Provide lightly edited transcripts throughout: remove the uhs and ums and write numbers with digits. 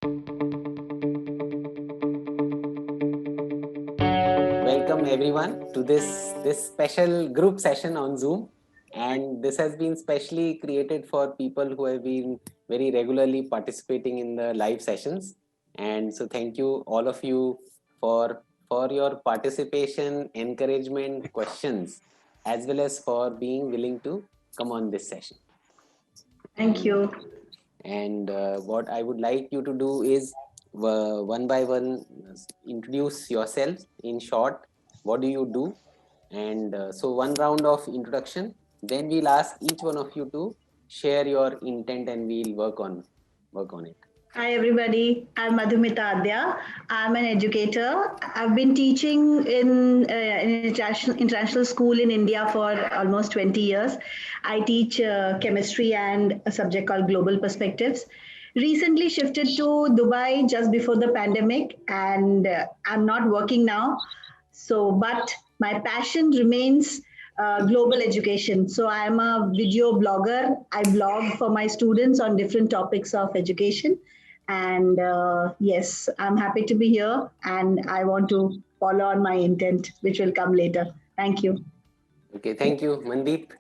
Welcome everyone to this special group session on Zoom, and this has been specially created for people who have been very regularly participating in the live sessions. And so thank you all of you for your participation, encouragement, questions, as well as for being willing to come on this session. Thank you. And what I would like you to do is one by one introduce yourself in short. What do you do? And so one round of introduction, then we'll ask each one of you to share your intent and we'll work on it. Hi, everybody. I'm Madhumita Adya. I'm an educator. I've been teaching in an international school in India for almost 20 years. I teach chemistry and a subject called Global Perspectives. Recently shifted to Dubai just before the pandemic, and I'm not working now. So, but my passion remains global education. So I'm a video blogger. I blog for my students on different topics of education. And yes, I'm happy to be here and I want to follow on my intent, which will come later. Thank you. Okay, thank you. Mandeep?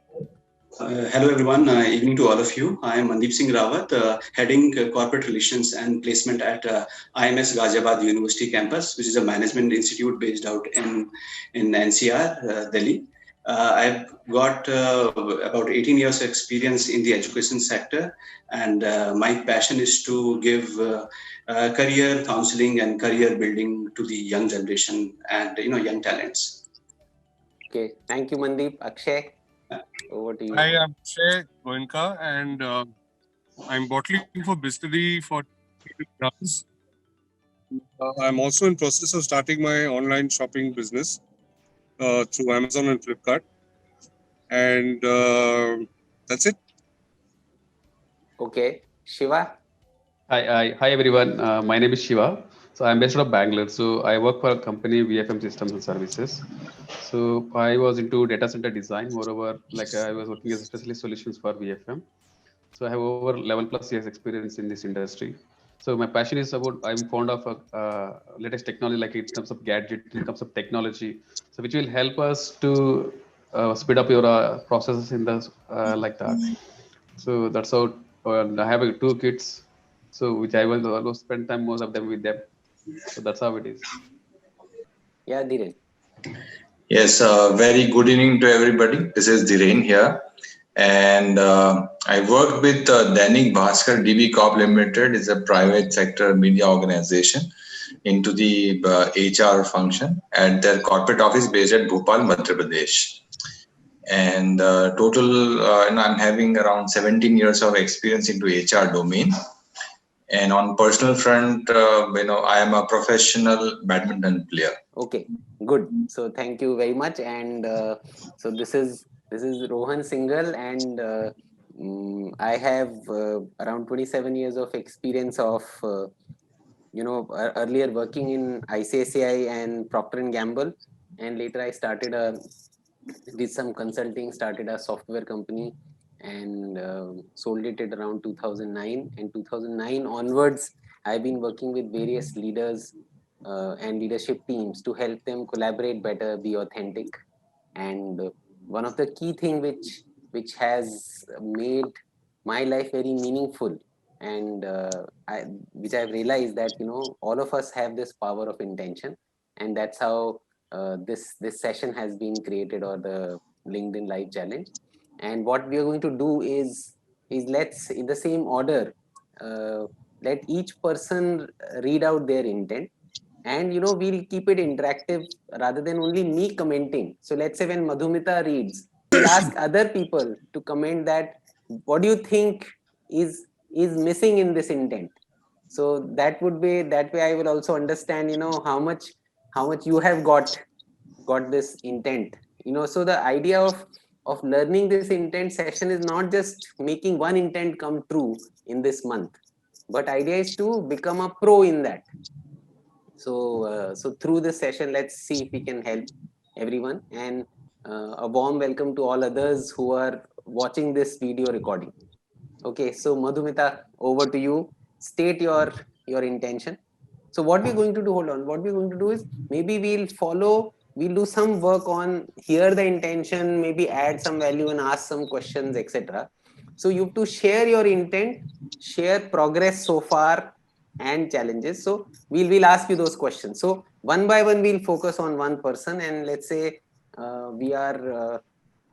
Hello everyone, evening to all of you. I am Mandeep Singh Rawat, heading corporate relations and placement at IMS Ghaziabad University campus, which is a management institute based out in NCR, Delhi. I've got about 18 years of experience in the education sector, and my passion is to give career counseling and career building to the young generation and young talents. Okay, thank you, Mandeep. Akshay, over to you. Hi, I'm Akshay Goenka, and I'm bottling for Bistri for grams. I'm also in process of starting my online shopping business through Amazon and Flipkart, and that's it. Okay, Shiva? Hi everyone. My name is Shiva. So I'm based out of Bangalore. So I work for a company, VFM Systems and Services. So I was into data center design. Moreover, I was working as a specialist solutions for VFM. So I have over 11 plus years experience in this industry. So my passion is about, I'm fond of latest technology, like in terms of gadget, in terms of technology, so which will help us to speed up your processes in the like that. So that's how. And I have two kids, so which I will almost spend time most of them with them. So that's how it is. Yeah, Dhiren. Yes, very good evening to everybody. This is Dhiren here. And I worked with Dainik Bhaskar DB Corp Limited. It's a private sector media organization into the HR function at their corporate office based at Bhopal, Madhya Pradesh. And total, I'm having around 17 years of experience into HR domain. And on personal front, I am a professional badminton player. Okay, good. So thank you very much. And so this is Rohan Singal, and I have around 27 years of experience of earlier working in ICICI and Procter and Gamble, and later I did some consulting, started a software company, and sold it at around 2009. And 2009 onwards, I've been working with various leaders and leadership teams to help them collaborate better, be authentic. And one of the key thing which has made my life very meaningful, and which I've realized that all of us have this power of intention, and that's how this session has been created, or the LinkedIn Live Challenge. And what we are going to do is let's, in the same order, let each person read out their intent, and we'll keep it interactive rather than only me commenting. So let's say when Madhumita reads, we'll ask other people to comment that what do you think is missing in this intent. So that way I will also understand how much you have got this intent. So the idea of learning this intent session is not just making one intent come true in this month, but idea is to become a pro in that. So through this session, let's see if we can help everyone, and a warm welcome to all others who are watching this video recording. Okay, so Madhumita, over to you. State your your intention. So what we're going to do, hold on, what we're going to do is maybe we'll do some work on hear the intention, maybe add some value and ask some questions, etc. So you have to share your intent, share progress so far and challenges. So we'll ask you those questions. So one by one we'll focus on one person, and let's say we are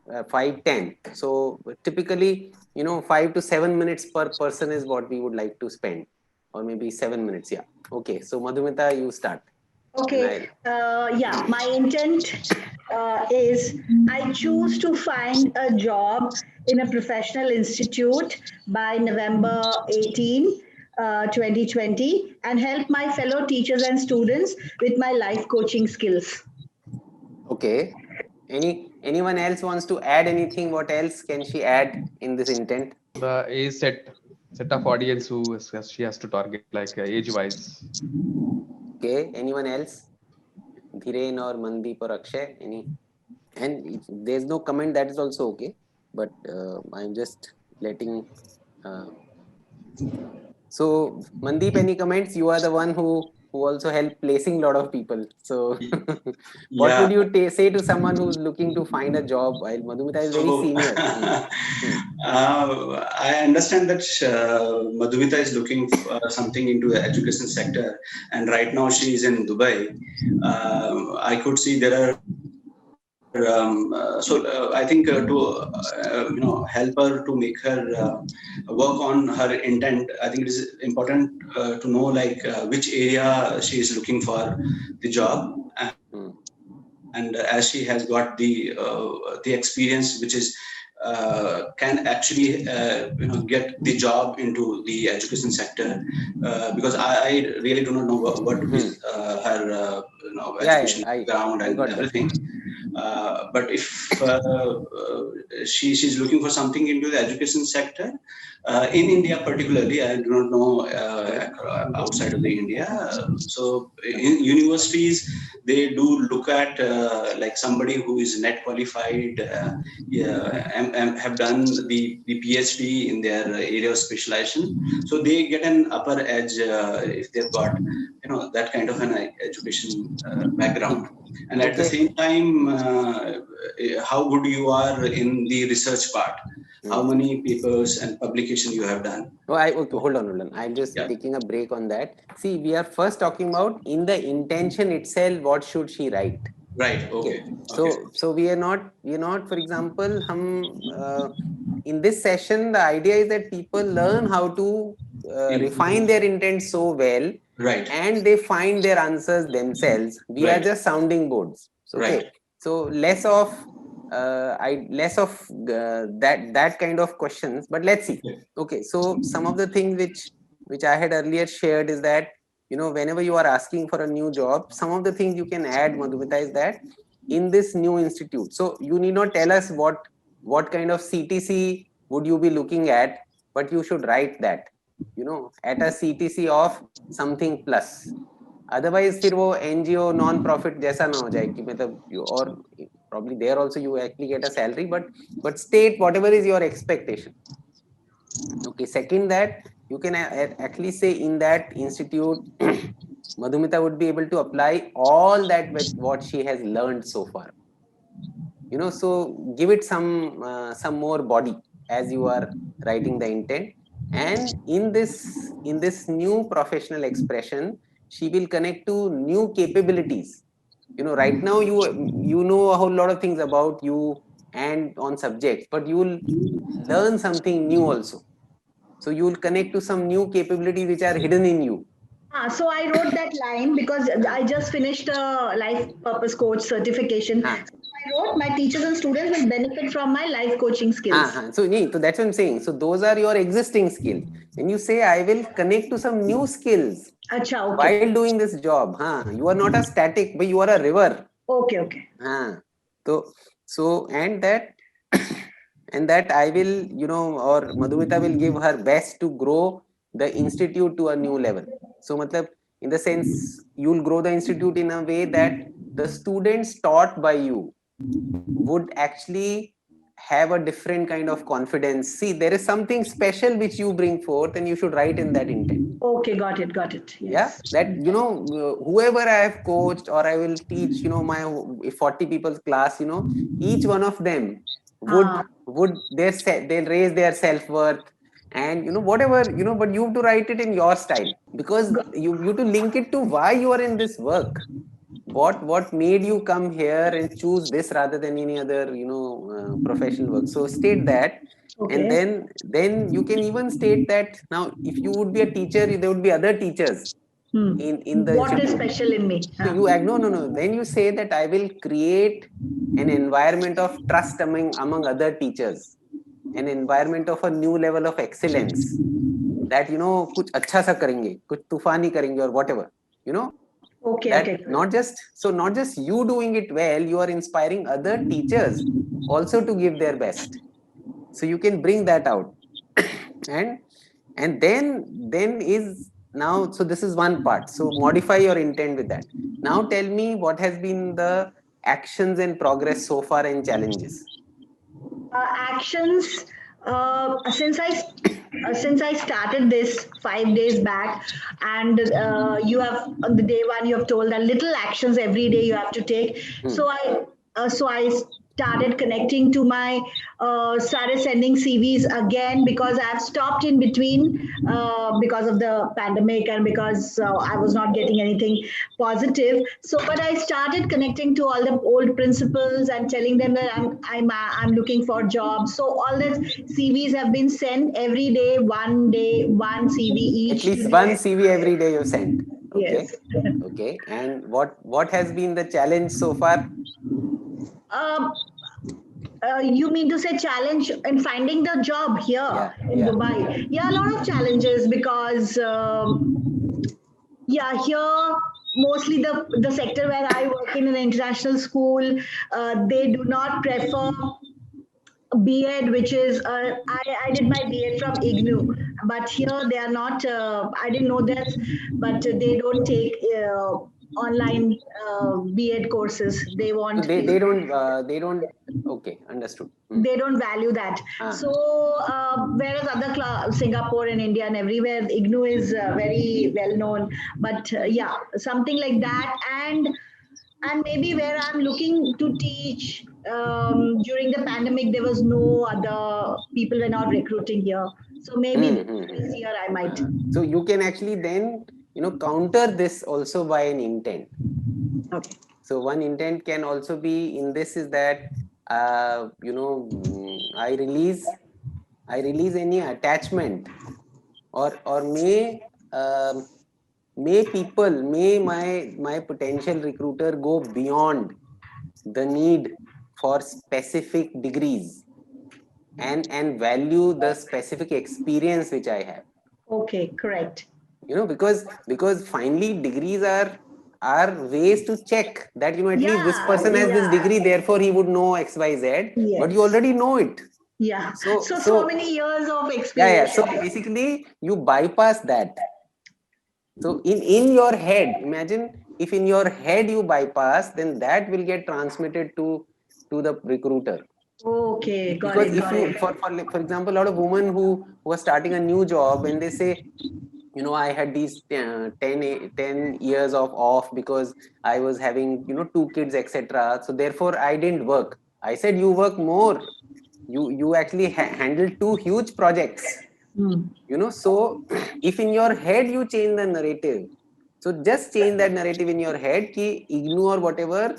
5-10. So typically, 5 to 7 minutes per person is what we would like to spend, or maybe 7 minutes. Yeah. Okay. So Madhumita, you start. Okay, yeah, my intent is I choose to find a job in a professional institute by November 18, 2020, and help my fellow teachers and students with my life coaching skills. Okay. Anyone else wants to add anything? What else can she add in this intent? The age set of audience who she has to target, like age wise. Okay. Anyone else? Dhiren or Mandeep or Akshay? Any? And if there's no comment, that is also okay. But I'm just letting. Uh, so Mandeep, any comments? You are the one who also helped placing a lot of people. So what Yeah. would you say to someone who's looking to find a job while Madhumita is very So, senior? I understand that Madhumita is looking for something into the education sector, and right now she is in Dubai. I could see there are I think to help her to make her work on her intent. I think it is important to know like which area she is looking for the job, and as she has got the experience, which is can actually get the job into the education sector, because I really do not know what is her education background I and got everything. that. But if she's looking for something into the education sector in India particularly, I do not know outside of the India. So in universities, they do look at like somebody who is net qualified, and have done the PhD in their area of specialization. So they get an upper edge if they've got that kind of an education background. And at the same time, how good you are in the research part, how many papers and publication you have done. Oh, okay, hold on. I'm just taking a break on that. See, we are first talking about in the intention itself, what should she write? Right. Okay. So we are not, for example, in this session, the idea is that people learn how to refine their intent so well, right, and they find their answers themselves. We are just sounding boards. Okay. So less of that kind of questions, but let's see. Okay, so some of the things which I had earlier shared is that whenever you are asking for a new job, some of the things you can add, Madhumita, is that in this new institute, so you need not tell us what kind of CTC would you be looking at, but you should write that at a CTC of something plus. Otherwise फिर वो NGO non-profit जैसा ना हो जाए कि मतलब और probably there also you actually get a salary, but state whatever is your expectation. Okay, second, that you can actually say in that institute Madhumita would be able to apply all that with what she has learned so far. So give it some more body as you are writing the intent. And in this new professional expression, she will connect to new capabilities. Right now you know a whole lot of things about you and on subjects, but you will learn something new also. So you will connect to some new capabilities which are hidden in you. So I wrote that line because I just finished a life purpose coach certification. So I wrote my teachers and students will benefit from my life coaching skills. So that's what I'm saying. So those are your existing skills. When you say I will connect to some new skills while doing this job, you are not a static, but you are a river. Okay. So and that and that I will, or Madhumita will give her best to grow the institute to a new level. So matlab, in the sense, you'll grow the institute in a way that the students taught by you would actually have a different kind of confidence. See, there is something special which you bring forth, and you should write in that intent. Okay, got it. Yes. Yeah, that whoever I have coached or I will teach, my 40 people's class, each one of them would they'll raise their self-worth, and whatever, but you have to write it in your style, because you have to link it to why you are in this work. What made you come here and choose this rather than any other professional work. So state that. Okay. And then you can even state that now if you would be a teacher, there would be other teachers in the what is special in me. So you no then you say that I will create an environment of trust among other teachers, an environment of a new level of excellence, that kuch अच्छा सा करेंगे, कुछ तूफानी करेंगे, or whatever, Okay. not just you doing it well, you are inspiring other teachers also to give their best. So you can bring that out. and then is now, so this is one part. So modify your intent with that. Now tell me what has been the actions and progress so far and challenges. Actions, since I started this 5 days back, and you have on the day one you have told that little actions every day you have to take. So I started connecting to my started sending CVs again, because I've stopped in between because of the pandemic and because I was not getting anything positive. So but I started connecting to all the old principals and telling them that I'm looking for jobs. So all the CVs have been sent every day, one CV each. At least one CV every day you sent. Okay. Yes. Okay. And what has been the challenge so far? You mean to say challenge in finding the job here in Dubai? Yeah, a lot of challenges, because here mostly the sector where I work in an international school, they do not prefer B.Ed, which is I did my B.Ed from IGNU, but here they are not. I didn't know that, but they don't take online B.Ed courses. They want. They don't. Okay, understood. They don't value that. So whereas other Singapore and India and everywhere, IGNU is very well known. But something like that, and maybe where I'm looking to teach. During the pandemic, there was no other people were not recruiting here. So maybe this year I might. So you can actually then counter this also by an intent. Okay. So one intent can also be in this is that I release any attachment, or may my potential recruiter go beyond the need for specific degrees and value the specific experience which I have. Okay, correct. Because finally degrees are ways to check that at least this person has this degree, therefore he would know XYZ. Yes. But you already know it. Yeah. So many years of experience. So basically you bypass that. So in your head, imagine if in your head you bypass, then that will get transmitted to the recruiter. Okay, got because it. If you, for example, a lot of women who are starting a new job and they say, I had these 10 years of off because I was having 2 kids, etc. So therefore I didn't work. I said you work more. You actually handled 2 huge projects. So if in your head you change the narrative, so just change that narrative in your head कि ignore whatever.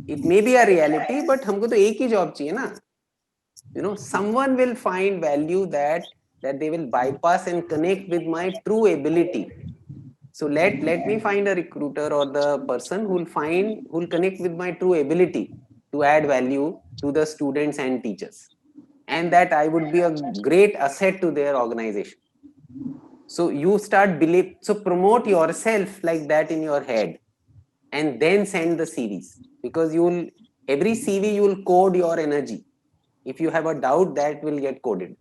It may be a reality, but हमको तो एक ही job चाहिए ना. Someone will find value that they will bypass and connect with my true ability. So let me find a recruiter or the person who'll connect with my true ability to add value to the students and teachers, and that I would be a great asset to their organization. So you start promote yourself like that in your head, and then send the CVs, because every CV you will code your energy. If you have a doubt, that will get coded.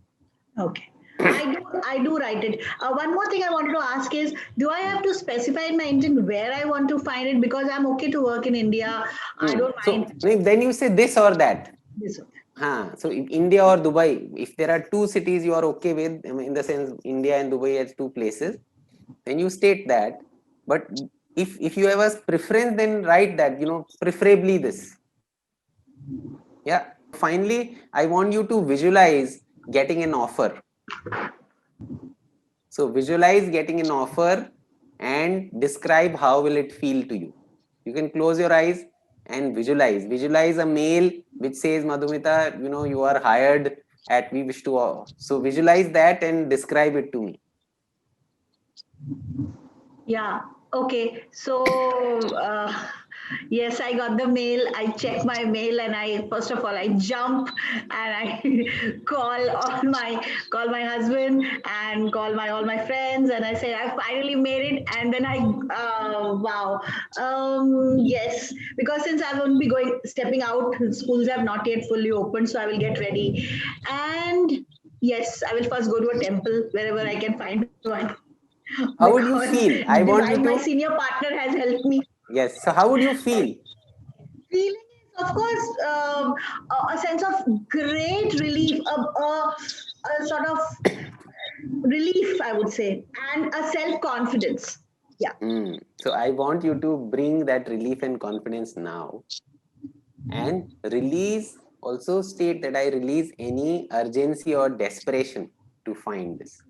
Okay. I do write it. One more thing I wanted to ask is, do I have to specify in my intent where I want to find it? Because I'm okay to work in India. I don't mind. So then you say this or that. This or that. So in India or Dubai, if there are two cities you are okay with, in the sense India and Dubai as two places, then you state that. But if you have a preference, then write that, preferably this. Yeah. Finally, I want you to visualize getting an offer. So visualize getting an offer and describe how will it feel to you. You can close your eyes and visualize. Visualize a mail which says, Madhumita, you are hired at We Wish to. So visualize that and describe it to me. Yeah. Okay. So yes, I got the mail. I check my mail, and I first of all I jump and I call my husband and call my all my friends, and I say I finally made it. And then I wow, yes, because since I won't be stepping out, schools have not yet fully opened, so I will get ready, and yes, I will first go to a temple wherever I can find one. How would you Because feel? I want you divine, my to. senior partner has helped me. Yes. So how would you feel? Feeling is, of course, a sense of great relief, a sort of relief, I would say, and a self confidence. Yeah. So I want you to bring that relief and confidence now, and release, also state that I release any urgency or desperation to find this,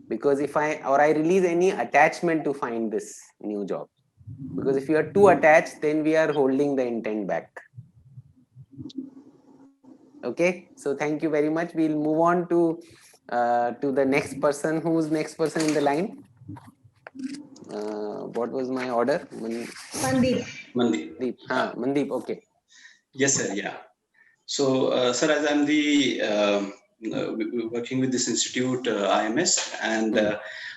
because if I release any attachment to find this new job, because if you are too attached, then we are holding the intent back. Okay, so thank you very much. We'll move on to the next person. Who's next person in the line? What was my order? Mandeep. Mandeep. Mandeep. Okay. Yes, sir. Yeah. So, sir, as I'm the working with this institute, IMS, and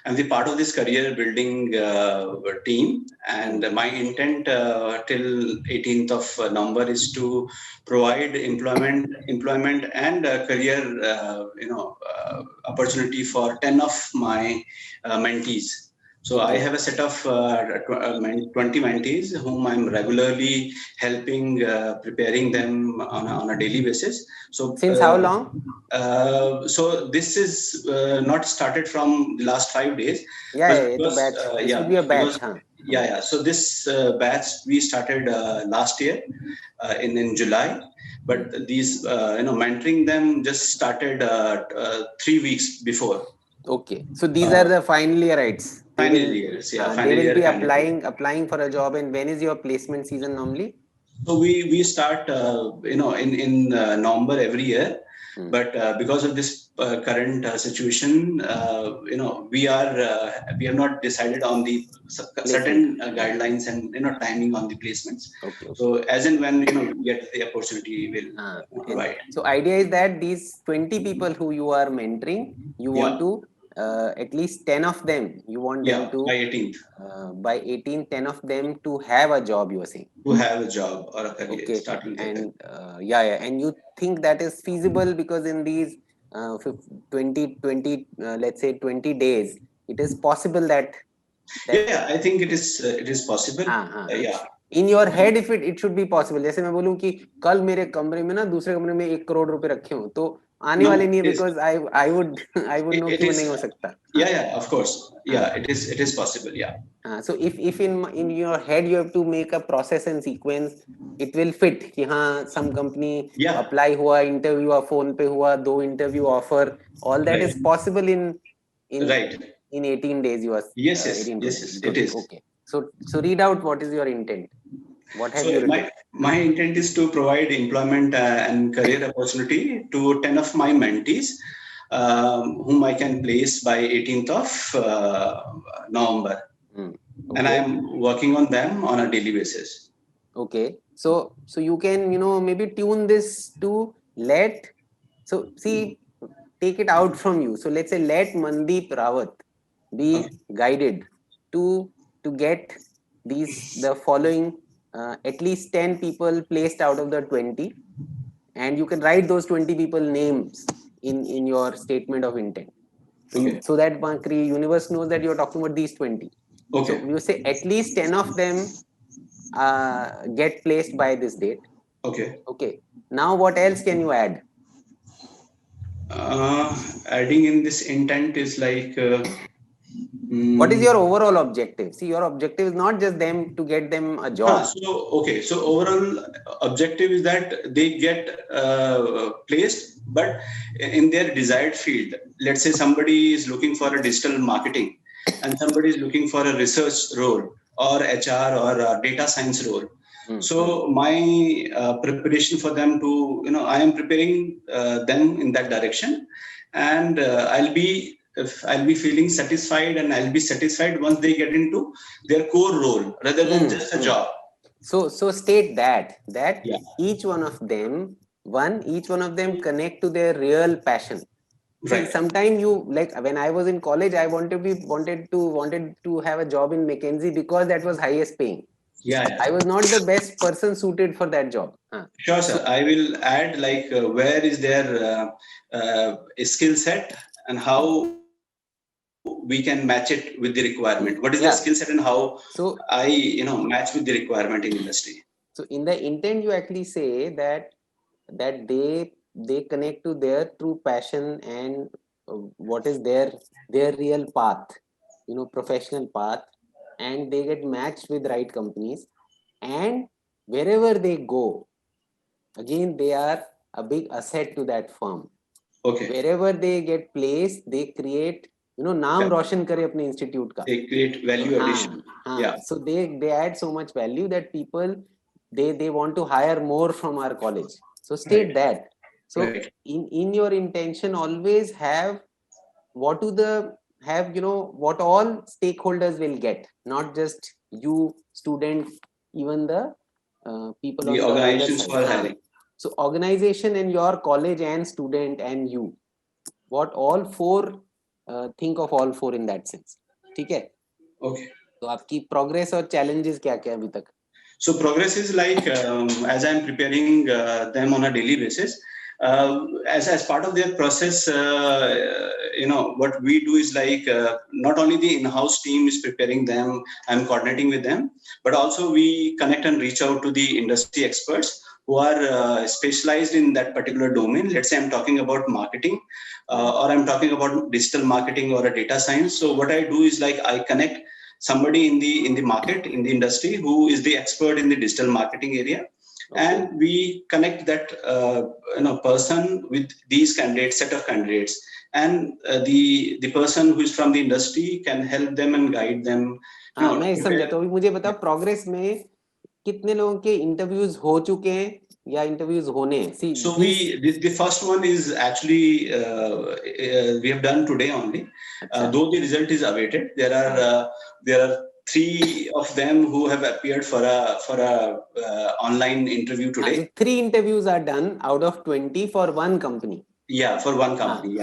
I'm the part of this career building team. And my intent till 18th of November is to provide employment and career, opportunity for 10 of my mentees. So I have a set of 20 mentees whom I'm regularly helping, preparing them on a daily basis. So since how long? So this is not started from the last 5 days. It's a batch. This would be a batch, huh? Yeah. So this batch we started last year in July, but these mentoring them just started 3 weeks before. Okay, so these are the final yearites. Final years, yeah. They will be applying for a job. And when is your placement season normally? So we start in November every year, but because of this current situation, we have not decided on the certain guidelines and timing on the placements. Okay. So as and when we get the opportunity, we will provide. So idea is that these 20 people who you are mentoring, you want to at least 10 of them, you want them to by 18th. By 18th, 10 of them to have a job, you are saying. To have a job or a career. Okay. And and you think that is feasible because in these 20, let's say 20 days, it is possible that. Yeah, I think it is possible. Yeah. In your head, if it should be possible. जैसे मैं बोलूँ कि कल मेरे कमरे में ना दूसरे कमरे में 1 करोड़ रुपए रखे हों तो आने वाले नहीं है, because I would know कि वो नहीं हो सकता. Yeah, of course. Yeah, it is possible. Yeah. So if in your head you have to make a process and sequence, it will fit कि हाँ some company apply हुआ, interview हुआ, phone पे हुआ, 2 interview offer, all that is possible in right. In 18 days you are. Yes, it is. Okay. So read out what is your intent. What have you written? My intent is to provide employment and career opportunity to 10 of my mentees, whom I can place by 18th of November. Okay. And I am working on them on a daily basis. Okay. So you can, maybe tune this to take it out from you. So let's say let Mandeep Rawat be guided to get the following at least 10 people placed out of the 20, and you can write those 20 people names in your statement of intent. So that universe knows that you're talking about these 20. Okay. So you say at least 10 of them get placed by this date. Okay. Now what else can you add? Adding in this intent is like. What is your overall objective? See, your objective is not just them to get them a job. So overall objective is that they get placed, but in their desired field. Let's say somebody is looking for a digital marketing, and somebody is looking for a research role or HR or a data science role. So my preparation for them to, I am preparing them in that direction, and I'll be feeling satisfied, and I'll be satisfied once they get into their core role rather than just a job. So state that Yeah. each one of them connect to their real passion. Right. See, sometimes you, like when I was in college, I wanted to have a job in McKinsey because that was highest paying. Yeah. I was not the best person suited for that job. Sure, sir. I will add like where is their skill set and how we can match it with the requirement. What is their skill set and how I match with the requirement in industry. So in the intent, you actually say that they connect to their true passion and what is their real path, professional path, and they get matched with right companies, and wherever they go, again they are a big asset to that firm. Okay. Wherever they get placed, they create, naam roshan kare apne institute ka. They create value addition. Yeah. So they add so much value that people they want to hire more from our college. So state that. So in your intention, always have what all stakeholders will get, not just you, student, even the people the on organizations the for other side. hiring. So organization and your college and student and you, what all four, think of all four in that sense. ठीक है? Okay. तो आपकी progress और challenges क्या क्या अभी तक? So progress is like as I'm preparing them on a daily basis. As part of their process, what we do is like not only the in-house team is preparing them, I'm coordinating with them, but also we connect and reach out to the industry experts who are specialized in that particular domain. Let's say I'm talking about marketing or I'm talking about digital marketing or a data science. So what I do is like I connect somebody in the market, in the industry, who is the expert in the digital marketing area. Okay. And we connect that person with these candidates, set of candidates, and the person who is from the industry can help them and guide them. मैं समझा. तो अभी मुझे बताओ progress में कितने लोगों के इंटरव्यूज हो चुके हैं या इंटरव्यूज होने हैं? See, so the first one is actually we have done today only. Though the result is awaited, there are 3 of them who have appeared for a online interview today. So 3 interviews are done out of 20 for one company. Yeah, for one company.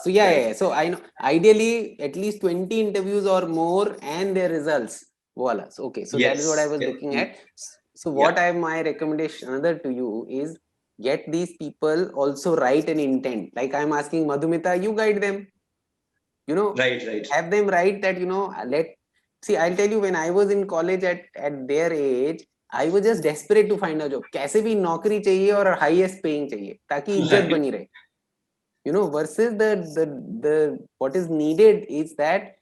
So yeah. So I know ideally at least 20 interviews or more and their results. Voila. So, okay. So that is what I was looking at. So what my recommendation another to you is get these people also write an intent. Like I'm asking Madhumita, you guide them. Right. Have them write that, see, I'll tell you, when I was in college at their age, I was just desperate to find a job. कैसे भी नौकरी चाहिए और highest paying चाहिए ताकि इज्जत बनी रहे. Versus the what is needed is that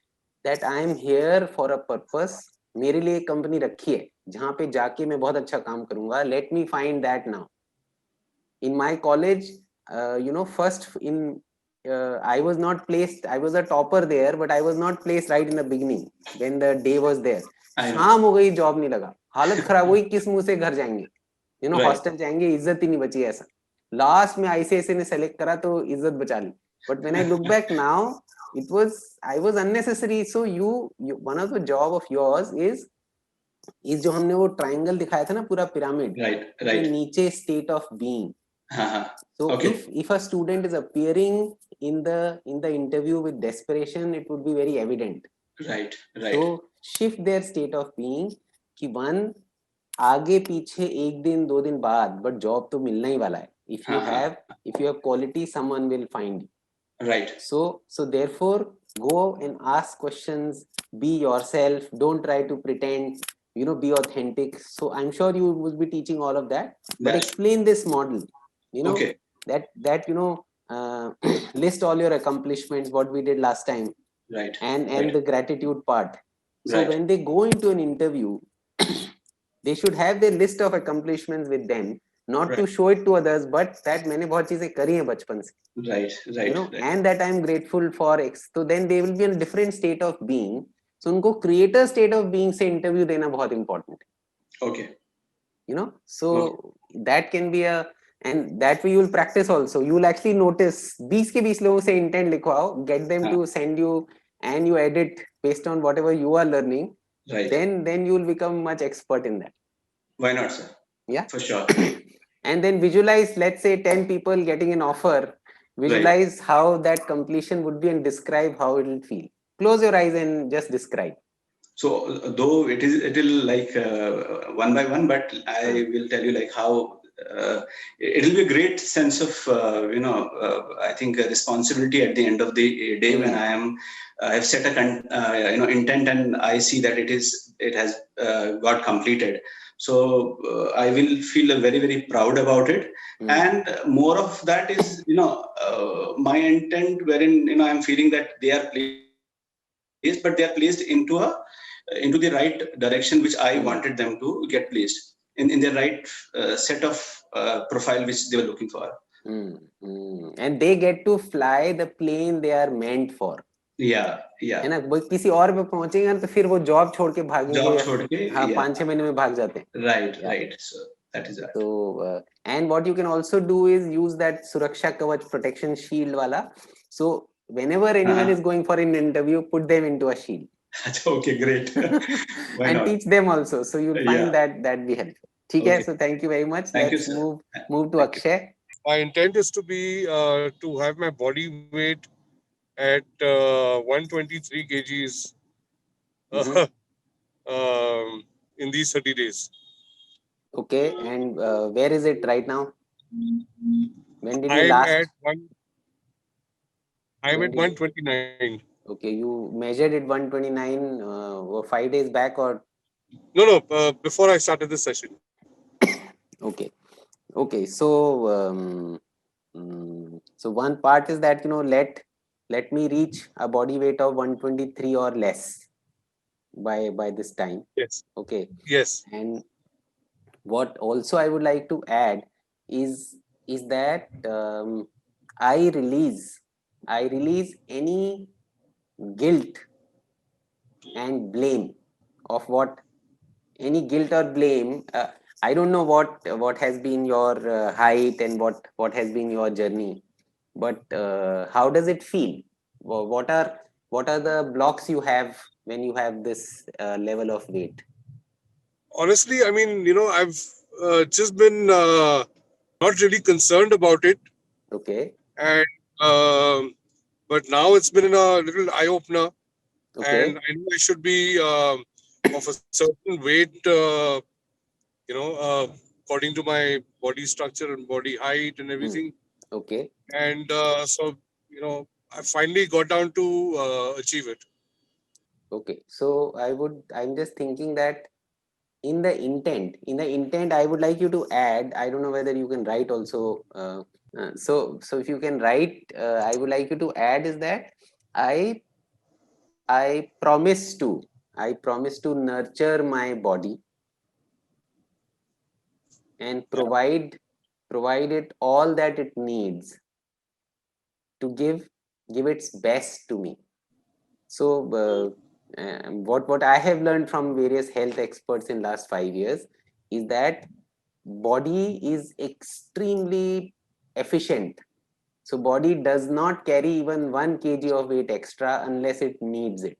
I am here for a purpose. मेरे लिए एक कंपनी रखी है जहाँ पे जाके मैं बहुत अच्छा काम करूंगा. Let me find that now. In my college, first in I was not placed. I was a topper there, but I was not placed right in the beginning when the day was there. शाम हो गई, job नहीं लगा, हालत खराब हुई, किस मुंह से घर जाएंगे, हॉस्टल जाएंगे, इज्जत ही नहीं बची. ऐसा लास्ट में आईसीएसई ने सेलेक्ट करा तो इज्जत बचा ली. But when I look back now, I was unnecessary. So one of the job of yours is जो हमने वो ट्रायंगल दिखाया था ना, पूरा पिरामिड, right. नीचे state of being. So if a student is appearing in the interview with desperation, it would be very evident. Right. So shift their state of being कि one आगे पीछे एक दिन 2 दिन बाद, but job तो मिलना ही वाला है. If you have quality, someone will find you. Right. So therefore go and ask questions, be yourself, don't try to pretend, be authentic. So I'm sure you will be teaching all of that, but explain this model. That list all your accomplishments, what we did last time, Right. and the gratitude part. So Right. when they go into an interview, they should have their list of accomplishments with them, not to show it to others, but that मैंने बहुत चीजें करी हैं बचपन से. Right. Right. You know, Right. and that I'm grateful for X. So then they will be in a different state of being. So उनको creator state of being से interview देना बहुत important. Okay. You know, so that can be a, and that way you will practice also. You will actually notice 20 के 20 लोगों से intent लिखवाओ, get them to send you, and you edit based on whatever you are learning. Right. Then you will become much expert in that. Why not, sir? Yeah, for sure. And then visualize, let's say 10 people getting an offer, visualize how that completion would be and describe how it will feel. Close your eyes and just describe. So though it will like one by one, but I will tell you like how it will be a great sense of I think a responsibility at the end of the day when I have set a intent and I see that it has got completed. So I will feel very, very proud about it. And more of that is my intent, wherein I'm feeling that they are placed, but they are placed into the right direction which I wanted them to get placed in the right set of profile which they were looking for. And they get to fly the plane they are meant for. Yeah. है ना, वो किसी और पे पहुंचेंगे तो फिर वो जॉब छोड़ के भागेंगे, जॉब छोड़ के, हाँ 5-6 महीने में भाग जाते हैं. Right. So that is right. So and what you can also do is use that Suraksha Kavach protection shield wala. So whenever anyone is going for an interview, put them into a shield. Okay, great. Why and not? teach them also. So you'll find that be helpful. Okay. So thank you very much. Thank Let's you, move to Akshay. My intent is to be to have my body weight at 123 kgs in these 30 days. Okay, and where is it right now? When did you I'm at 129. Okay, you measured it 129 5 days back or? No, before I started this session. Okay. So so one part is that let me reach a body weight of 123 or less by this time. Yes. Okay. Yes. And what also I would like to add is that I release any guilt and blame of any guilt or blame. I don't know what has been your height and what has been your journey, but how does it feel? What are the blocks you have when you have this level of weight? Honestly, I mean, I've just been not really concerned about it. Okay. And but now it's been a little eye opener. Okay. And I know I should be of a certain weight, according to my body structure and body height and everything. Okay. And so, I finally got down to achieve it. Okay. So I'm just thinking that in the intent, I would like you to add, I don't know whether you can write also. So if you can write, I would like you to add is that I promise to nurture my body and provide it all that it needs to give its best to me. So what I have learned from various health experts in last 5 years is that body is extremely efficient. So body does not carry even 1 kg of weight extra unless it needs it.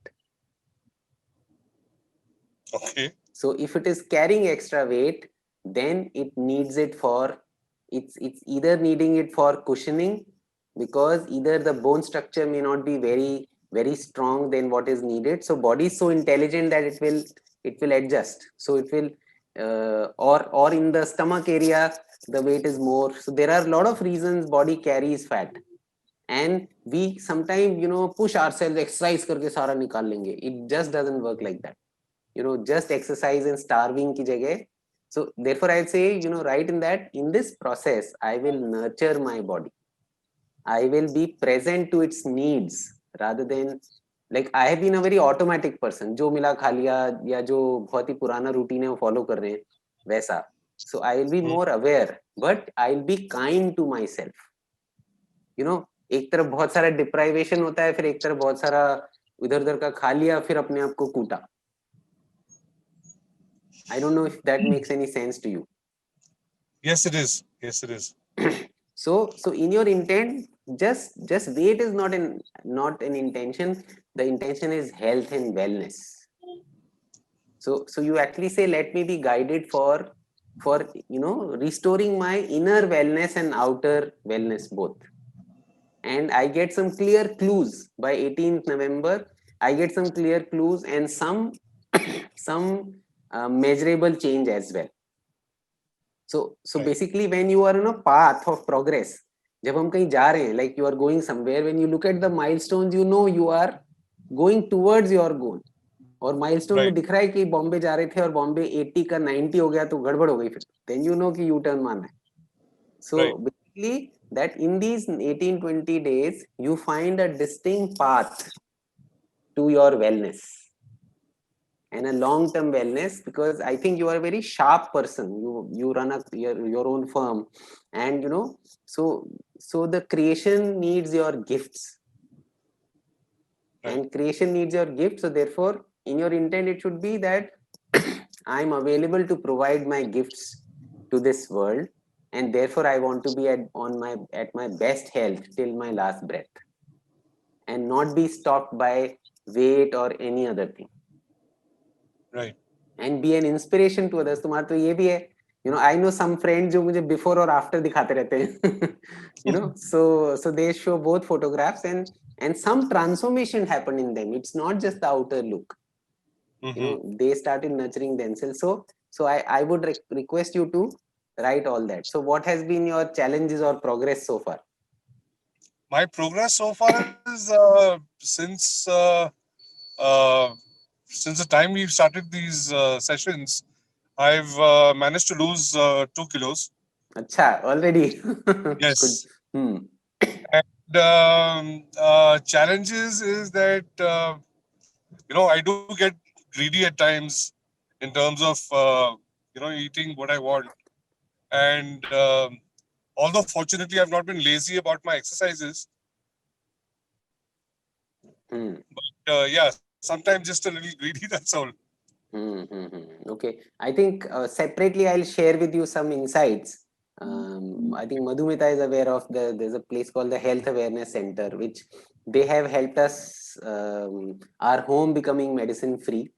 Okay. So if it is carrying extra weight, then it needs it for, it's either needing it for cushioning, because either the bone structure may not be very, very strong than what is needed. So body is so intelligent that it will adjust. So it will, or in the stomach area, the weight is more. So there are a lot of reasons body carries fat. And we sometimes, push ourselves, exercise करके सारा निकाल लेंगे. It just doesn't work like that. Just exercise and starving ki jagah. So therefore I say, write in that, in this process, I will nurture my body. I will be present to its needs rather than like I have been a very automatic person. जो मिला खा लिया या जो बहुत ही पुराना routine है वो follow कर रहे हैं वैसा. So I will be more aware, but I'll be kind to myself. You know, एक तरफ बहुत सारा deprivation होता है, फिर एक तरफ बहुत सारा इधर-उधर का खा लिया, फिर अपने आप को कूटा. I don't know if that makes any sense to you. Yes, it is. Yes, it is. So in your intent, just weight is not an intention. The intention is health and wellness. So you actually say, let me be guided for restoring my inner wellness and outer wellness both. And I get some clear clues by 18th November. I get some clear clues and some measurable change as well. So basically, when you are on a path of progress, जब हम कहीं जा रहे हैं, like you are going somewhere, when you look at the milestones, you know you are going towards your goal. और milestone में दिख रहा है कि बॉम्बे जा रहे थे और बॉम्बे 80 का 90 हो गया तो गड़बड़ हो गई फिर. Then you know कि U-turn मारना है. So basically, that in these 18-20 days, you find a distinct path to your wellness. And a long-term wellness, because I think you are a very sharp person. You run your own firm, and so the creation needs your gifts, and creation needs your gifts. So therefore, in your intent, it should be that I'm available to provide my gifts to this world, and therefore I want to be at my best health till my last breath, and not be stopped by weight or any other thing. Right. And be an inspiration to others. तुम्हारा तो ये भी है, I know some friends जो मुझे before और after दिखाते रहते हैं. So they show both photographs and some transformation happened in them. It's not just the outer look. They started nurturing themselves. So I would request you to write all that. So what has been your challenges or progress so far? My progress so far is since the time we've started these sessions, I've managed to lose 2 kilos. Acha, already. Yes. Good. And challenges is that I do get greedy at times in terms of eating what I want, and although fortunately I've not been lazy about my exercises, but yeah, sometimes just a little greedy, that's all. Okay, I think separately I'll share with you some insights. I think Madhumita is aware of there's a place called the Health Awareness Center, which they have helped us our home becoming medicine free,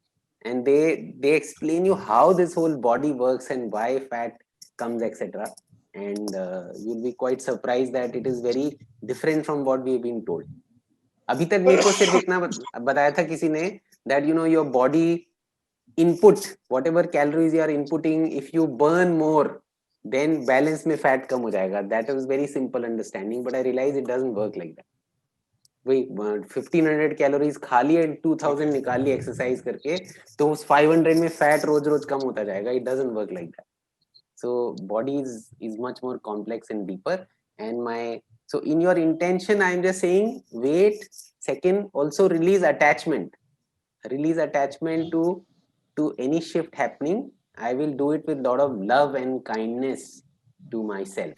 and they explain you how this whole body works and why fat comes, etc. And you'll be quite surprised that it is very different from what we've been told. अभी तक मेरे को सिर्फ इतना बताया था किसी ने that your body input whatever calories you are inputting, if you burn more, then balance में fat कम हो जाएगा. That was very simple understanding, but I realized it doesn't work like that. वही 1500 calories खा लिए and 2000 निकाल लिए exercise करके, तो उस 500 में fat रोज कम होता जाएगा. It doesn't work like that. So body is much more complex and deeper. And so in your intention, I'm just saying wait. Second, also release attachment to any shift happening. I will do it with a lot of love and kindness to myself.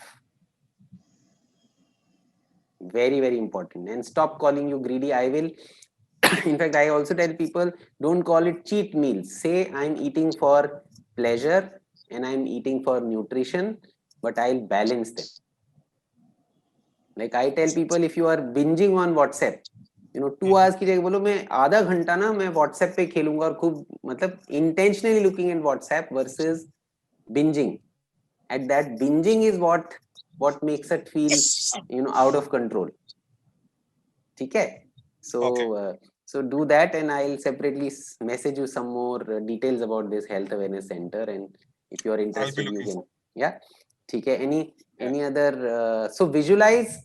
Very, very important. And stop calling you greedy. I will, in fact, I also tell people, don't call it cheat meals. Say I'm eating for pleasure and I'm eating for nutrition, but I'll balance them. Like I tell people, if you are binging on WhatsApp, 2 hours की जगह बोलो मैं आधा घंटा ना मैं WhatsApp पे खेलूंगा और खूब मतलब intentionally looking at WhatsApp versus binging. At that binging is what makes it feel out of control. ठीक है? So do that, and I'll separately message you some more details about this Health Awareness Center, and if you are interested, you can. Yeah. ठीक है? Any other? So visualize.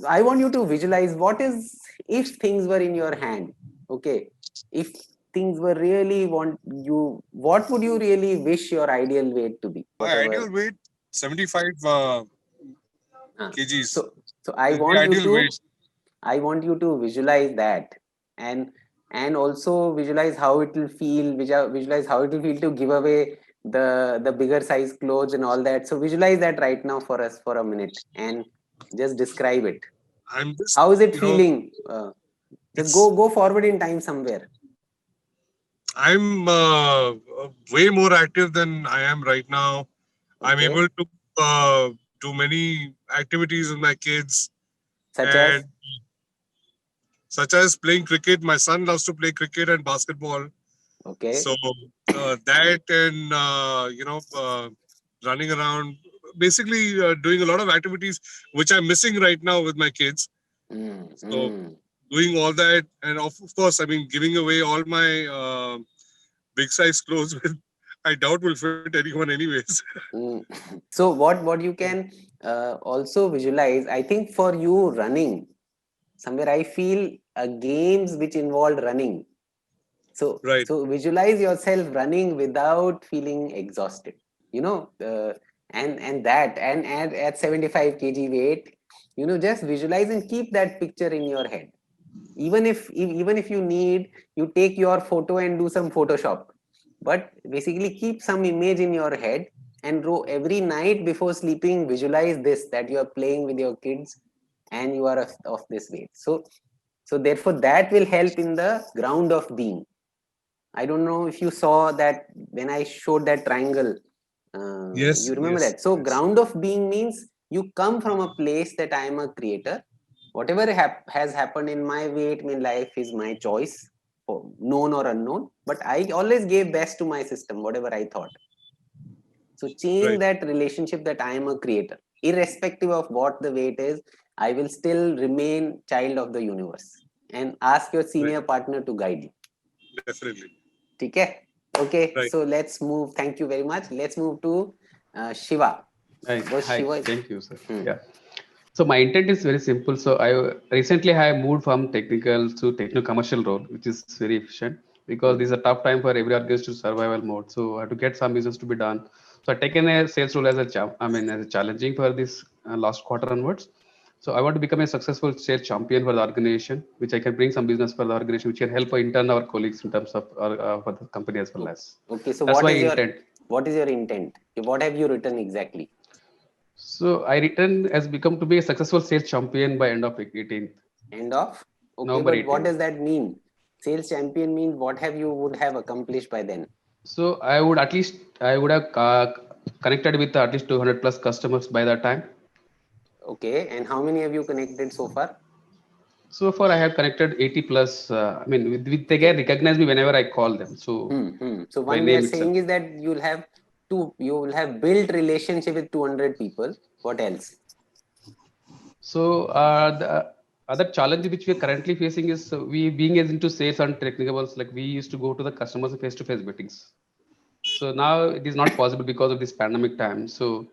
I want you to visualize what is if things were in your hand. Okay, if things were really what would you really wish your ideal weight to be? My ideal weight 75 kgs. So I It's the want you ideal to way. visualize that, and also visualize how it will feel, visualize how it will feel to give away the bigger size clothes and all that. So visualize that right now for us for a minute and just describe it. I'm just, How is it you know, feeling? Just it's go forward in time somewhere. I'm way more active than I am right now. I'm Okay. able to do many activities with my kids, Such and as? such as playing cricket. My son loves to play cricket and basketball. Okay. So that and running around, basically doing a lot of activities which I'm missing right now with my kids. So Mm. doing all that, and of course, I mean, giving away all my big size clothes with I doubt will fit anyone anyways. Mm. So what you can also visualize, I think for you running, somewhere I feel games which involve running. So Right, so visualize yourself running without feeling exhausted. You know, and that and at 75 kg weight, just visualize and keep that picture in your head. Even if you need, you take your photo and do some Photoshop, but basically keep some image in your head, and every night before sleeping visualize this, that you are playing with your kids and you are of this weight. So therefore that will help in the ground of being. I don't know if you saw that when I showed that triangle. yes, You remember yes, that? So yes, ground of being means you come from a place that I am a creator. Whatever has happened in my way, in life is my choice, for known or unknown. But I always gave best to my system, whatever I thought. So change right, that relationship that I am a creator, irrespective of what the weight is. I will still remain child of the universe, and ask your right, senior partner to guide you. definitely, Okay. Okay. right. So let's move. Thank you very much. Let's move to Shiva. Was Hi, Shiva? thank you, sir. Hmm. Yeah. So my intent is very simple. So I recently I moved from technical to techno-commercial role, which is very efficient because this is a tough time for every organization to survival mode. So I have to get some business to be done. So I taken a sales role as as a challenging for this last quarter onwards. So I want to become a successful sales champion for the organization, which I can bring some business for the organization, which can help our intern our colleagues in terms of for the company as well as. Okay. So That's why intent. what is your intent? What have you written exactly? So I returned has become to be a successful sales champion by end of 18th. End of. Okay, November but what 18th. does that mean? Sales champion means what have you would have accomplished by then? So I would have connected with at least 200 plus customers by that time. Okay, and how many have you connected so far? So far I have connected 80 plus. I mean, they Okay. can recognize me whenever I call them. So So by one way of name itself. saying is that you will have built relationship with 200 people. What else? So the other challenge which we are currently facing is we being as into sales and technicals, like we used to go to the customers face to face meetings. So now it is not possible because of this pandemic time. So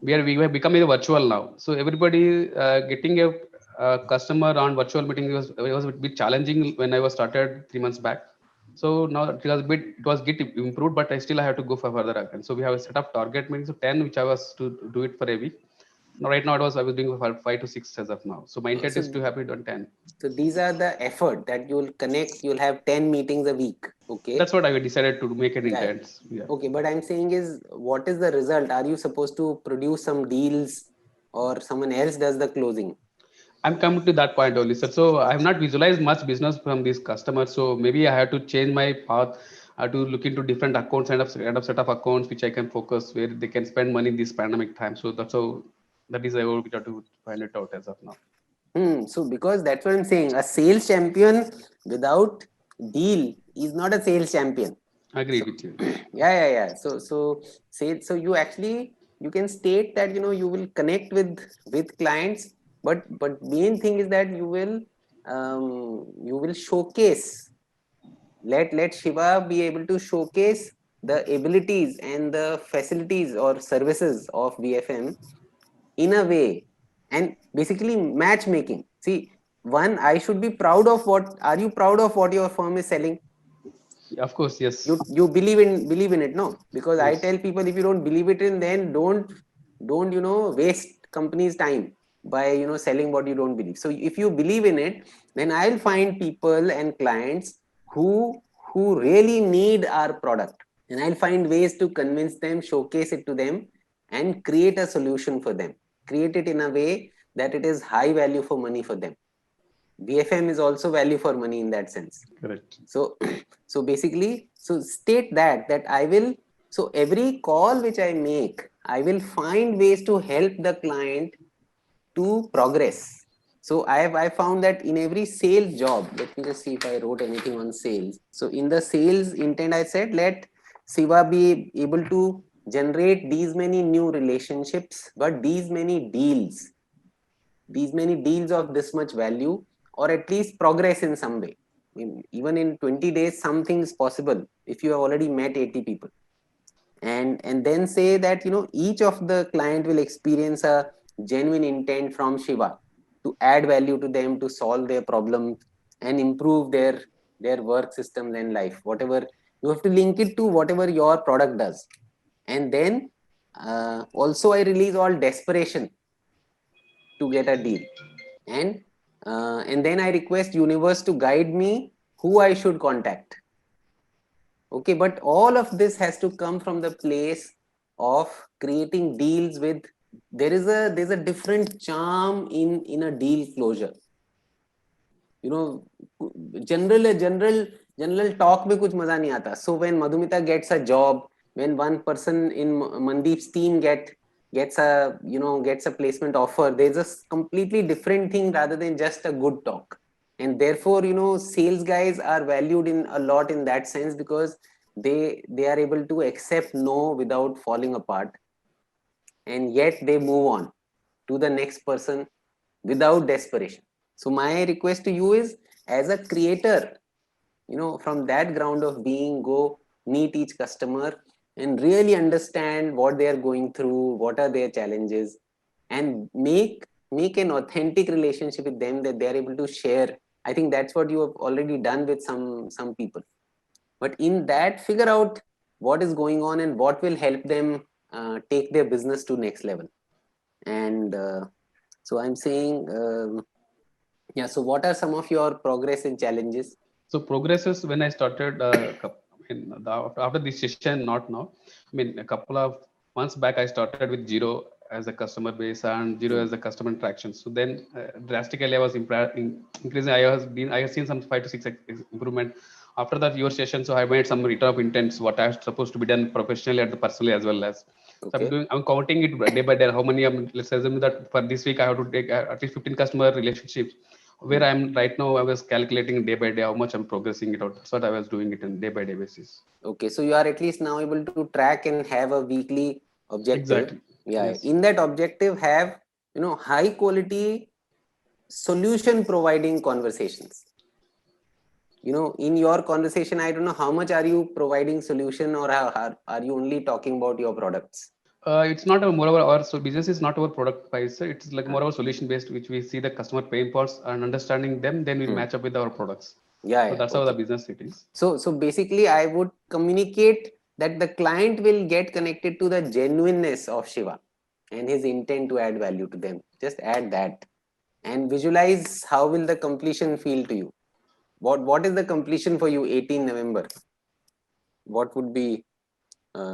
we have become a virtual now. So everybody getting a customer on virtual meeting was a bit challenging when I was started 3 months back. So now it was get improved, but I still have to go for further again. So we have a set of target meetings of 10, which I was to do it for a week. Now, right now I was doing for 5 to 6 as of now. So my intent is So to have it on 10. So these are the effort that you'll connect. You'll have 10 meetings a week. Okay. That's what I decided to make an Yeah. intent. Yeah. Okay. But I'm saying is, what is the result? Are you supposed to produce some deals or someone else does the closing? I'm coming to that point only, sir. So I have not visualized much business from these customers. So maybe I have to change my path. I have to look into different accounts, kind of set of accounts which I can focus where they can spend money in this pandemic time. So that's how that is how we have to find it out as of now. So because that's what I'm saying. A sales champion without deal is not a sales champion. Agreed So with you. yeah. So you actually, you can state that you will connect with clients, but main thing is that you will showcase, let Shiva be able to showcase the abilities and the facilities or services of VFM in a way, and basically matchmaking. See, one, I should be proud of what. Are you proud of what your firm is selling? Of course, you yes. you believe in it, no? Because I Yes. tell people, if you don't believe it in, then don't waste company's time. by selling what you don't believe. So if you believe in it, then I'll find people and clients who really need our product, and I'll find ways to convince them, showcase it to them, and create a solution for them. Create it in a way that it is high value for money for them. BFM is also value for money in that sense. Correct. So so basically, so state that I will, so every call which I make, I will find ways to help the client to progress. So I found that in every sales job, let me just see if I wrote anything on sales. So in the sales intent, I said let Siva be able to generate these many new relationships, but these many deals of this much value, or at least progress in some way. Even in 20 days, something is possible if you have already met 80 people. And then say that each of the client will experience a genuine intent from Shiva to add value to them, to solve their problems and improve their work systems and life. Whatever you have to link it to whatever your product does. And then also I release all desperation to get a deal. And then I request universe to guide me who I should contact. Okay, but all of this has to come from the place of creating deals with, there's a different charm in a deal closure. General talk में कुछ मजा नहीं आता. So when Madhumita gets a job, when one person in Mandeep's team gets a placement offer, there's a completely different thing rather than just a good talk. And therefore sales guys are valued in a lot in that sense, because they are able to accept no without falling apart, and yet they move on to the next person without desperation. So my request to you is, as a creator, from that ground of being, go meet each customer and really understand what they are going through, what are their challenges, and make an authentic relationship with them that they are able to share. I think that's what you have already done with some people. But in that, figure out what is going on and what will help them take their business to next level. And so I'm saying, yeah, so what are some of your progress and challenges? So progresses when I started after this session, not now. I mean, a couple of months back, I started with zero as a customer base and zero as a customer interaction. So then drastically I was increasing. I have seen some 5 to 6 improvement. After that, your session, so I made some return of intents, what I was supposed to be done professionally and personally as well as. Okay. So I'm counting it day by day. How many? Let's assume that for this week I have to take at least 15 customer relationships. Where I'm right now, I was calculating day by day how much I'm progressing it out. That's what I was doing it on day by day basis. Okay, so you are at least now able to track and have a weekly objective. Exactly. Yeah. Yes. In that objective, have high quality solution providing conversations. In your conversation, I don't know how much are you providing solution, or are you only talking about your products? It's not more of our so business is not our product price. It's like more of a solution based, which we see the customer pain points and understanding them, then we match up with our products. Yeah. So that's how the business it is. So basically, I would communicate that the client will get connected to the genuineness of Shiva and his intent to add value to them. Just add that and visualize how will the completion feel to you. What is the completion for you 18 November? What would be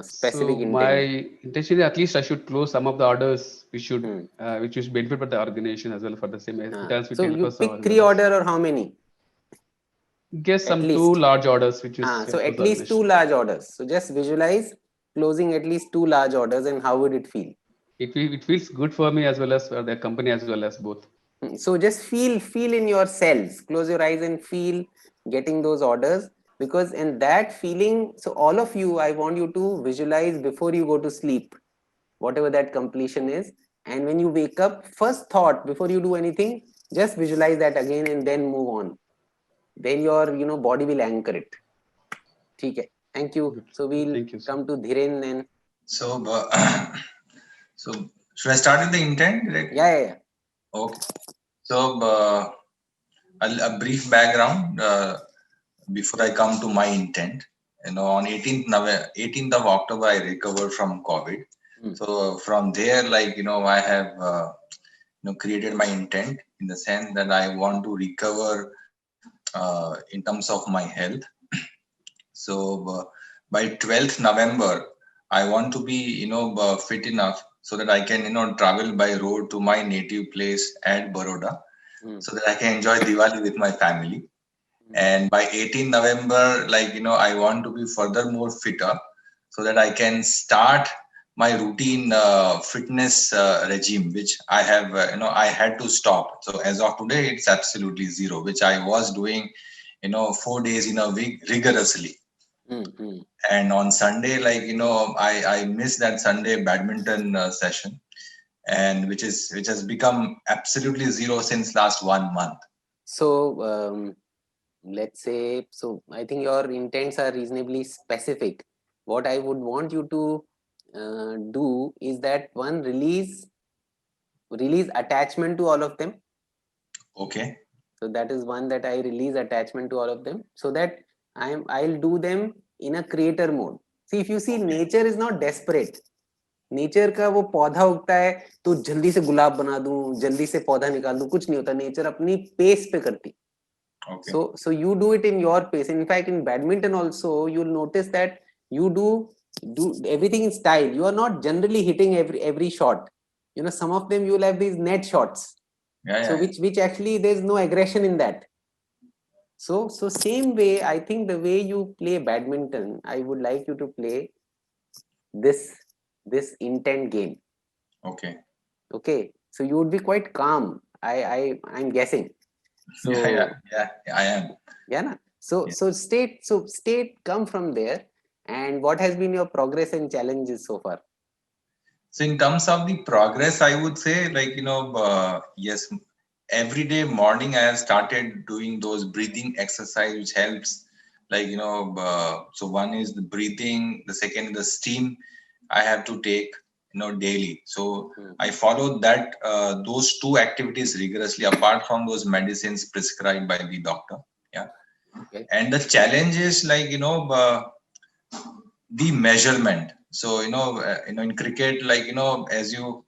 specific so intent? My intention is at least I should close some of the orders which is benefit for the organization as well for the same. So you pick 3 order or how many? Guess some 2 large orders which is so at least 2 large orders. So just visualize closing at least 2 large orders, and how would it feel? It feels good for me as well as for the company as well as both. So just feel in your cells, close your eyes and feel getting those orders, because in that feeling, so all of you, I want you to visualize before you go to sleep whatever that completion is, and when you wake up, first thought before you do anything, just visualize that again and then move on. Then your body will anchor it. Okay, thank you. So we'll come to Dhiren then. So so should I start with the intent directly? Yeah. Okay. So a brief background before I come to my intent. On 18th of October, I recovered from COVID. So from there, I have created my intent in the sense that I want to recover in terms of my health. So by 12th November, I want to be, fit enough so that I can, travel by road to my native place at Baroda, so that I can enjoy Diwali with my family. And by 18th November, I want to be furthermore fitter so that I can start my routine fitness regime, which I have, I had to stop. So as of today, it's absolutely zero, which I was doing, 4 days in a week rigorously. And on Sunday, I missed that Sunday badminton session, and which has become absolutely zero since last 1 month. So let's say, so I think your intents are reasonably specific. What I would want you to do is that one, release attachment to all of them. Okay. So that is one, that I release attachment to all of them, so that I'll do them in a creator mode. See, if you see, nature is not desperate. Nature का वो पौधा उगता है तो जल्दी से गुलाब बना दूं, जल्दी से पौधा निकाल दूं, कुछ नहीं होता. नेचर अपनी पेस पे करती. So you do it in your pace. In fact, in badminton also, you'll notice that you do everything in style. You are not generally hitting every shot. Some of them you'll have these net shots. Which actually there's no aggression in that. So same way, I think the way you play badminton, I would like you to play this intent game. Okay. So you would be quite calm. I'm guessing. So yeah, I am. Yeah, na? So state come from there. And what has been your progress and challenges so far? So in terms of the progress, I would say, yes, every day morning I have started doing those breathing exercise, which helps. So one is the breathing, the second is the steam I have to take, daily. So I follow that those two activities rigorously, apart from those medicines prescribed by the doctor. Yeah. Okay. And the challenge is the measurement. So in cricket, as you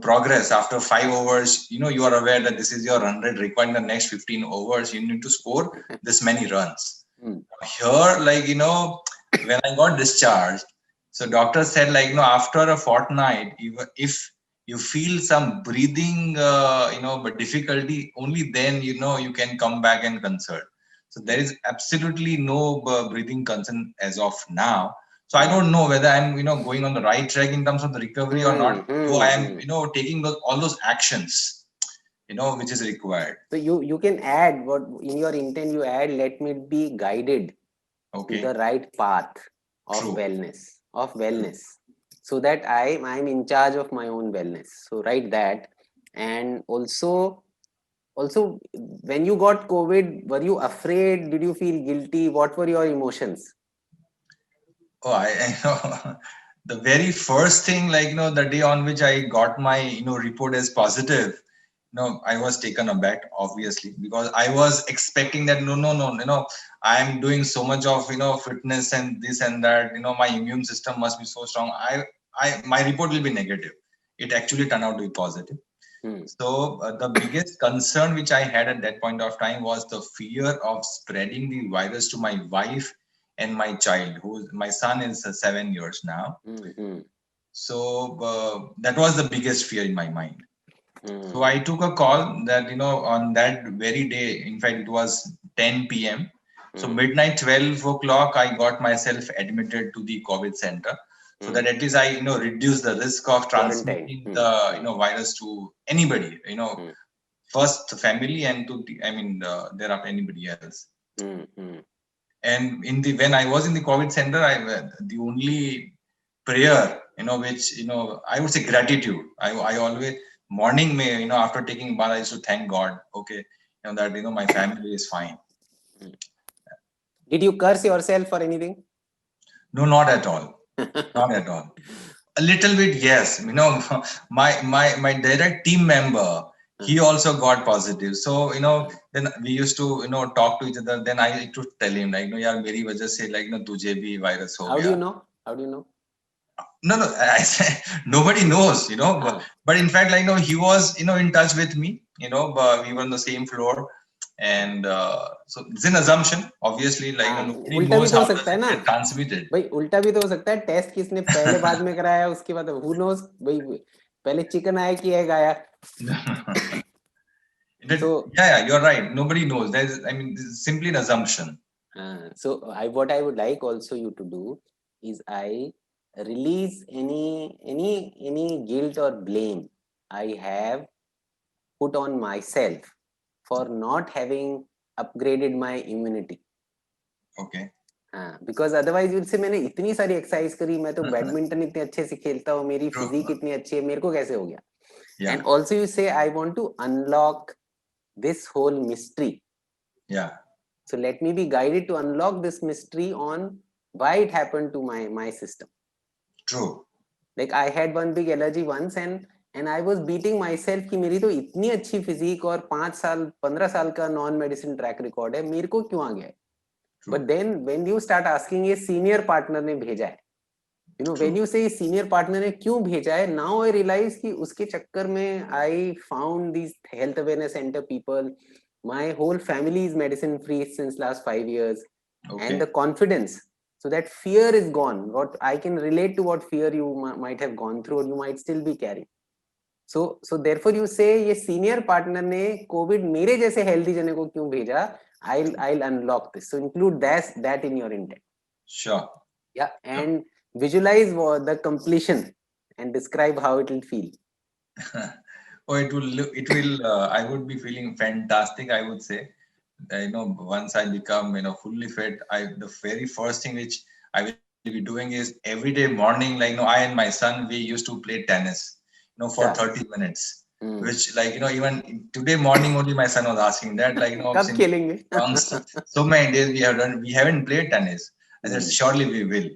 progress after 5 overs, you are aware that this is your run rate required in the next 15 overs. You need to score this many runs. Here, when I got discharged, so doctor said, after a fortnight, if you feel some breathing, difficulty, only then, you can come back and consult. So there is absolutely no breathing concern as of now. So I don't know whether I'm, going on the right track in terms of the recovery or not. So I am, taking all those actions, which is required. So you can add what in your intent. You add, let me be guided to the right path of wellness, so that I'm in charge of my own wellness. So write that. And also when you got COVID, were you afraid? Did you feel guilty? What were your emotions? Oh, I know. The very first thing, the day on which I got my, report as positive, I was taken aback, obviously, because I was expecting that, no, I'm doing so much of, fitness and this and that, my immune system must be so strong. My report will be negative. It actually turned out to be positive. So the biggest concern which I had at that point of time was the fear of spreading the virus to my wife and my child, my son is 7 years now. So that was the biggest fear in my mind. So I took a call that, on that very day, in fact, it was 10 p.m. So midnight, 12 o'clock, I got myself admitted to the COVID center. So that at least I, reduce the risk of transmitting the, virus to anybody, first the family and thereafter anybody else. And when I was in the COVID center, the only prayer, which, I would say gratitude. I always morning, after taking bath, I used to thank God. Okay. That, my family is fine. Did you curse yourself for anything? No, not at all. Not at all. A little bit, yes. My direct team member, he also got positive. So, then we used to, talk to each other. Then I used to tell him, yaar, meri wajah se, tujhe bhi virus ho gaya. How do you know? No, I said nobody knows, but in fact, like, he was, in touch with me, but we were on the same floor. And so it's an assumption, obviously, like, nobody उल्टा भी knows तो हो how does सकता है it ना get transmitted. भाई, उल्टा भी तो हो सकता है, टेस्ट किसने पहले बाद में कराया उसके बाद who knows भाई, पहले चिकन आया कि एग आया. So yeah, you're right. Nobody knows. This is simply an assumption. So what I would like also you to do is I release any guilt or blame I have put on myself for not having upgraded my immunity. Okay. Because otherwise you'll say मैंने इतनी सारी exercise करी, मैं तो badminton इतने अच्छे से खेलता हूँ, मेरी फिजिक इतनी अच्छी है, मेरे को कैसे हो गया. And also you say I want to unlock this whole mystery. Yeah. So let me be guided to unlock this mystery on why it happened to my system. True. Like I had one big allergy once and I was beating myself कि मेरी तो इतनी अच्छी physique और 5 साल 15 साल का non medicine track record है, मेरे को क्यों आ गया है. But then when you start asking ये सीनियर पार्टनर ने भेजा है, when you say senior partner ने क्यों भेजा है, now I realize कि उसके चक्कर में I found these health awareness center people. My whole family is medicine free since last 5 years. Okay. And the confidence, so that fear is gone. What I can relate to what fear you might have gone through or you might still be carrying. So therefore you say ये senior partner ने COVID मेरे जैसे healthy जने को क्यों भेजा. I'll unlock this. So include that in your intent. Sure. Yeah, and visualize the completion and describe how it will feel. It will. I would be feeling fantastic, I would say. Once I become, fully fit, the very first thing which I will be doing is every day morning, like, I and my son, we used to play tennis, for 30 minutes. Which, like, even today morning only my son was asking that, like, so many days we haven't played tennis. And then surely we will,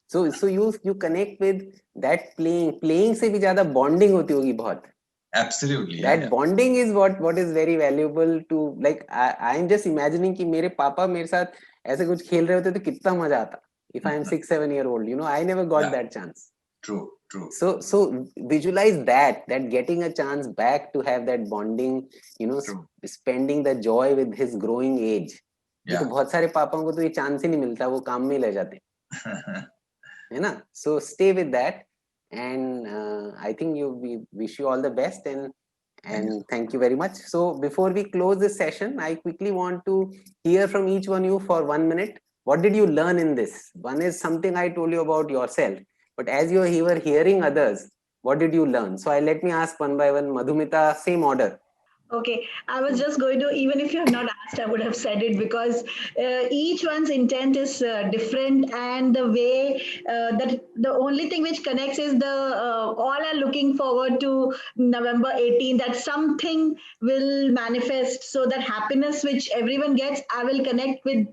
So you connect with that playing से भी ज़्यादा bonding होती होगी बहुत. Absolutely. That bonding is what is very valuable to, like, I am just imagining कि मेरे पापा मेरे साथ ऐसे कुछ खेल रहे होते तो कितना मजा आता. If I am 6-7 year old, I never got that chance. True. So visualize that getting a chance back to have that bonding, spending the joy with his growing age. तो बहुत सारे पापाओं को तो ये चांस ही नहीं मिलता, वो काम में ले जाते है ना. So stay with that, and I think we wish you all the best, and thank you very much. So before we close this session, I quickly want to hear from each one of you for 1 minute. What did you learn in this? One is something I told you about yourself, but as you were hearing others, what did you learn? So let me ask one by one. Madhumita, same order. Okay, I was just going to, even if you have not asked, I would have said it, because each one's intent is different, and the way that the only thing which connects is all are looking forward to November 18, that something will manifest, so that happiness which everyone gets, I will connect with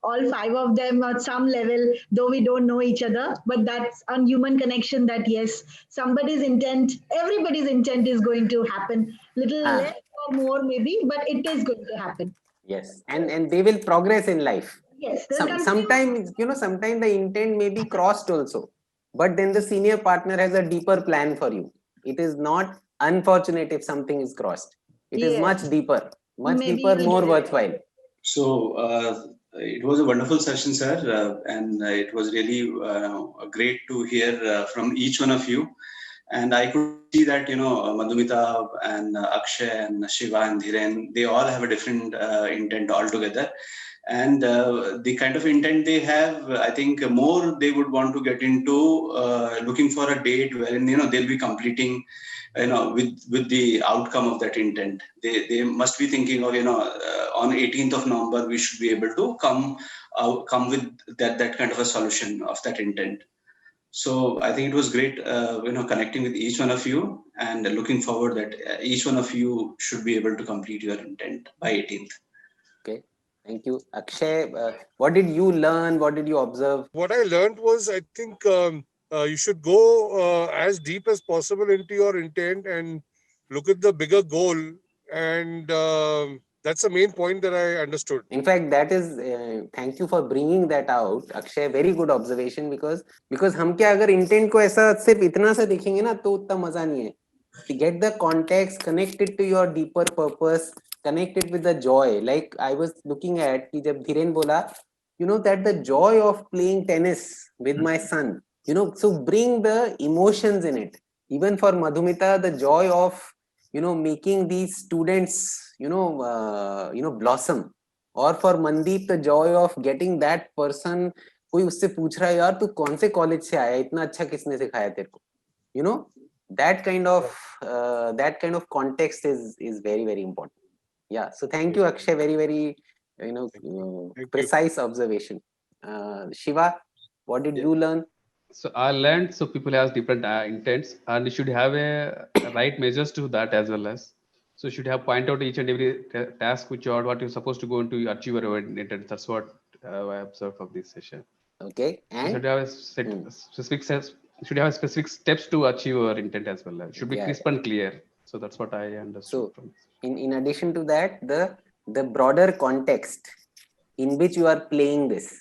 all 5 of them at some level, though we don't know each other, but that's a human connection, that yes, somebody's intent, everybody's intent is going to happen, little less or more maybe, but it is going to happen. Yes, and they will progress in life. Yes, sometimes sometimes the intent may be crossed also, but then the senior partner has a deeper plan for you. It is not unfortunate if something is crossed. It is much deeper, more worthwhile. So it was a wonderful session, sir, and it was really great to hear from each one of you. And I could see that, Madhumita and Akshay and Shiva and Dhiren, they all have a different intent altogether. And the kind of intent they have, I think more they would want to get into looking for a date wherein, they'll be completing, with the outcome of that intent. They must be thinking of, on 18th of November, we should be able to come with that kind of a solution of that intent. So I think it was great, connecting with each one of you, and looking forward that each one of you should be able to complete your intent by 18th. Okay, thank you. Akshay, what did you learn? What did you observe? What I learned was, I think you should go as deep as possible into your intent and look at the bigger goal, and that's the main point that I understood. In fact, that is thank you for bringing that out, Akshay. Very good observation, because हम क्या अगर intent को ऐसा सिर्फ इतना सा देखेंगे ना तो उतना मजा नहीं है. To get the context, connect it to your deeper purpose, connect it with the joy. Like I was looking at कि जब धीरेन बोला, that the joy of playing tennis with my son, so bring the emotions in it. Even for Madhumita, the joy of making these students blossom, or for Mandeep, the joy of getting that person कोई उससे पूछ रहा है यार तू कौन से college से आया, इतना अच्छा किसने सिखाया तेरे को, that kind of context is very, very important. Yeah, so thank you, Akshay. Very, very precise observation. Shiva, what did you learn? So I learned, so people have different intents, and you should have a right measures to that as well as. So you should have point out each and every task which are what you're supposed to go into achieve your intent. That's what I observed from this session. Okay, and you should have a specific steps. Should have specific steps to achieve your intent as well. Should be crisp and clear. So that's what I understood. So in addition to that, the broader context in which you are playing this.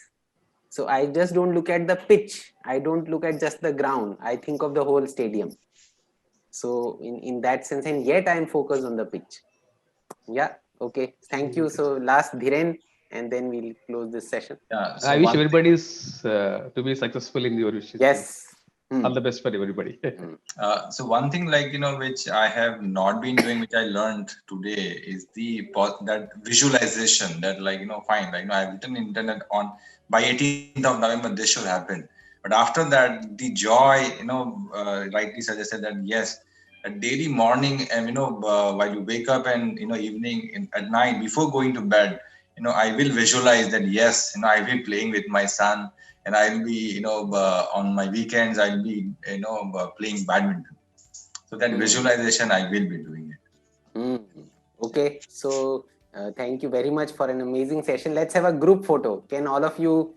So I just don't look at the pitch. I don't look at just the ground. I think of the whole stadium. So in that sense, and yet I am focused on the pitch. Yeah. Okay. Thank you. So last Dhiren, and then we'll close this session. Yeah, so I wish everybody is to be successful in your wishes. Yes. All the best for everybody. So one thing which I have not been doing, which I learned today, is that visualization. That fine, I've written internet on by 18th of November this should happen. But after that, the joy, rightly suggested that yes, a daily morning and while you wake up and evening at night before going to bed, I will visualize that yes, I will be playing with my son. And I'll be, on my weekends, I'll be, playing badminton. So that visualization, I will be doing it. Okay. So thank you very much for an amazing session. Let's have a group photo. Can all of you,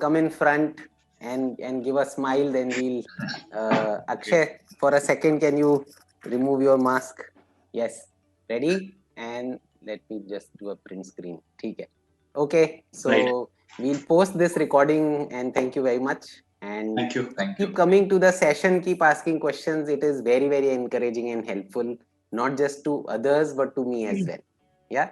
come in front and give a smile? Then we'll, Akshay, for a second, can you remove your mask? Yes. Ready? And let me just do a print screen. Okay. So we'll post this recording, and thank you very much. And Thank you. keep coming to the session, keep asking questions. It is very, very encouraging and helpful, not just to others, but to me as well. Yeah.